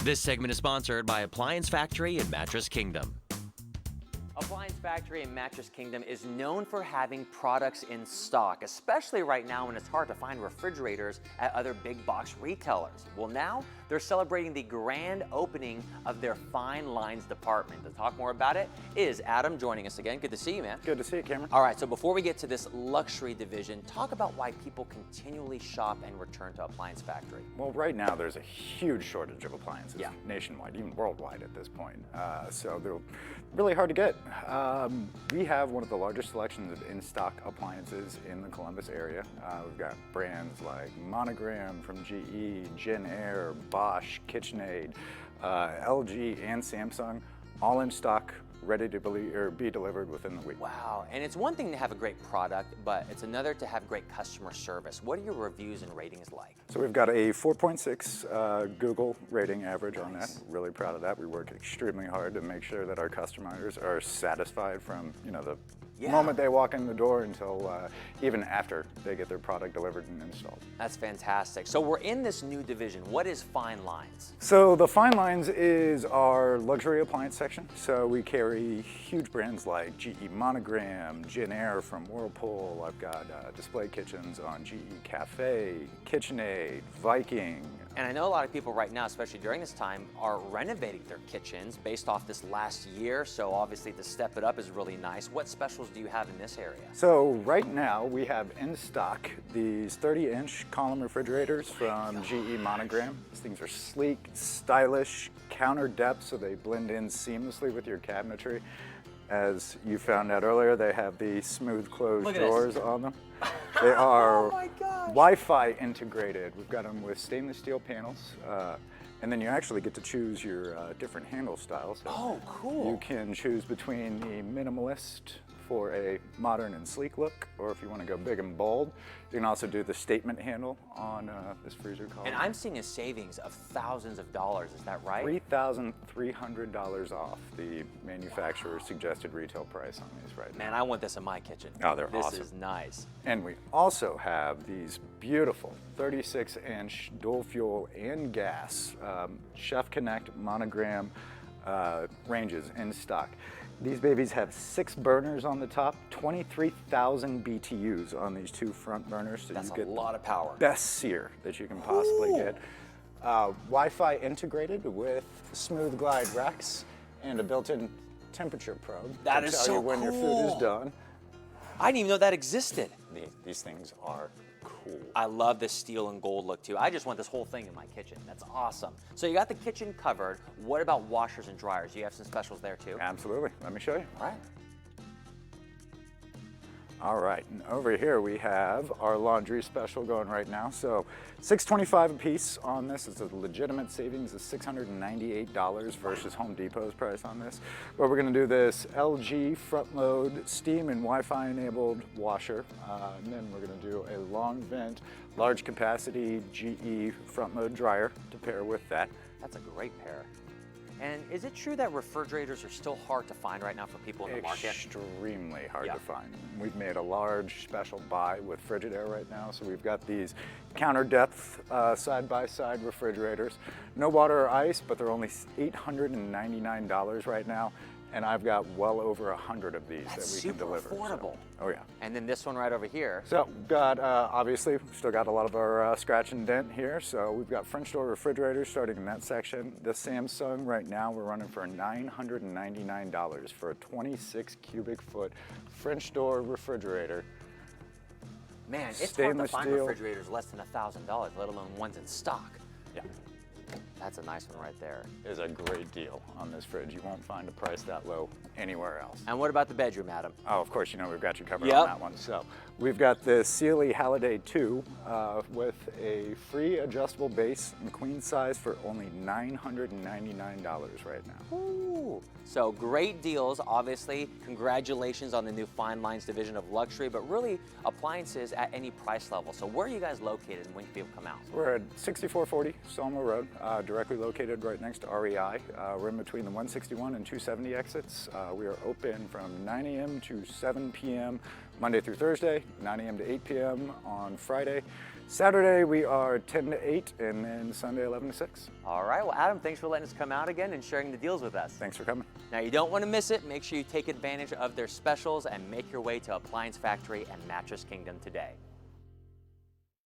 This segment is sponsored by Appliance Factory and Mattress Kingdom. Appliance Factory and Mattress Kingdom is known for having products in stock, especially right now when it's hard to find refrigerators at other big box retailers. Well, now they're celebrating the grand opening of their fine lines department. To talk more about it is Adam joining us again. Good to see you, man. Good to see you, Cameron. All right, so before we get to this luxury division, talk about why people continually shop and return to Appliance Factory. Well, right now there's a huge shortage of appliances nationwide, even worldwide at this point. So they're really hard to get. We have one of the largest selections of in-stock appliances in the Columbus area. We've got brands like Monogram from GE, Genair, Bosch, KitchenAid, LG, and Samsung, all in stock, ready to be delivered within the week. Wow, and it's one thing to have a great product, but it's another to have great customer service. What are your reviews and ratings like? So we've got a 4.6 Google rating average on that. Really proud of that. We work extremely hard to make sure that our customers are satisfied from the moment they walk in the door until even after they get their product delivered and installed. That's fantastic. So we're in this new division. What is Fine Lines? So the Fine Lines is our luxury appliance section. So we carry huge brands like GE Monogram, Genair from Whirlpool. I've got display kitchens on GE Cafe, KitchenAid, Viking. And I know a lot of people right now, especially during this time, are renovating their kitchens based off this last year. So obviously to step it up is really nice. What specials do you have in this area? So right now we have in stock these 30-inch column refrigerators from GE Monogram. These things are sleek, stylish, counter depth, so they blend in seamlessly with your cabinetry. As you found out earlier, they have the smooth closed doors on them. They are Wi-Fi integrated. We've got them with stainless steel panels. And then you actually get to choose your different handle styles. So cool. You can choose between the minimalist for a modern and sleek look, or if you want to go big and bold, you can also do the statement handle on this freezer column. And I'm seeing a savings of thousands of dollars, is that right? $3,300 off the manufacturer's suggested retail price on these right now. Man, I want this in my kitchen. Oh, they're awesome. This is nice. And we also have these beautiful 36-inch dual fuel and gas Chef Connect Monogram ranges in stock. These babies have 6 burners on the top, 23,000 BTUs on these 2 front burners. So That's you get a lot of power. Best sear that you can possibly get. Wi-Fi integrated with smooth glide racks and a built-in temperature probe That to is tell so you when your food is done. I didn't even know that existed. These things are cool. I love this steel and gold look too. I just want this whole thing in my kitchen. That's awesome. So you got the kitchen covered. What about washers and dryers? You have some specials there too? Absolutely. Let me show you. All right. All right, and over here we have our laundry special going right now. So $6.25 a piece on this. It's a legitimate savings of $698 versus Home Depot's price on this. But we're gonna do this LG front load steam and Wi-Fi enabled washer. And then we're gonna do a long vent, large capacity GE front load dryer to pair with that. That's a great pair. And is it true that refrigerators are still hard to find right now for people in the market? Extremely hard to find. We've made a large special buy with Frigidaire right now, so we've got these counter depth side-by-side refrigerators. No water or ice, but they're only $899 right now. And I've got well over 100 of these that we can deliver. That's super affordable. So, oh yeah. And then this one right over here. So we've got, obviously, we've still got a lot of our scratch and dent here. So we've got French door refrigerators starting in that section. The Samsung right now, we're running for $999 for a 26 cubic foot French door refrigerator. Man, it's hard to find refrigerators less than $1,000, let alone ones in stock. Yeah. That's a nice one right there. Is a great deal on this fridge. You won't find a price that low anywhere else. And what about the bedroom, Adam? Oh, of course, we've got you covered on that one. So we've got the Sealy Halliday 2 with a free adjustable base and queen size for only $999 right now. Ooh. So great deals, obviously. Congratulations on the new Fine Lines division of luxury, but really appliances at any price level. So where are you guys located and when can people come out? We're at 6440 Selma Road, directly located right next to REI. We're in between the 161 and 270 exits. We are open from 9 a.m. to 7 p.m. Monday through Thursday, 9 a.m. to 8 p.m. on Friday. Saturday we are 10 to 8, and then Sunday 11 to 6. All right, well, Adam, thanks for letting us come out again and sharing the deals with us. Thanks for coming. Now, you don't want to miss it. Make sure you take advantage of their specials and make your way to Appliance Factory and Mattress Kingdom today.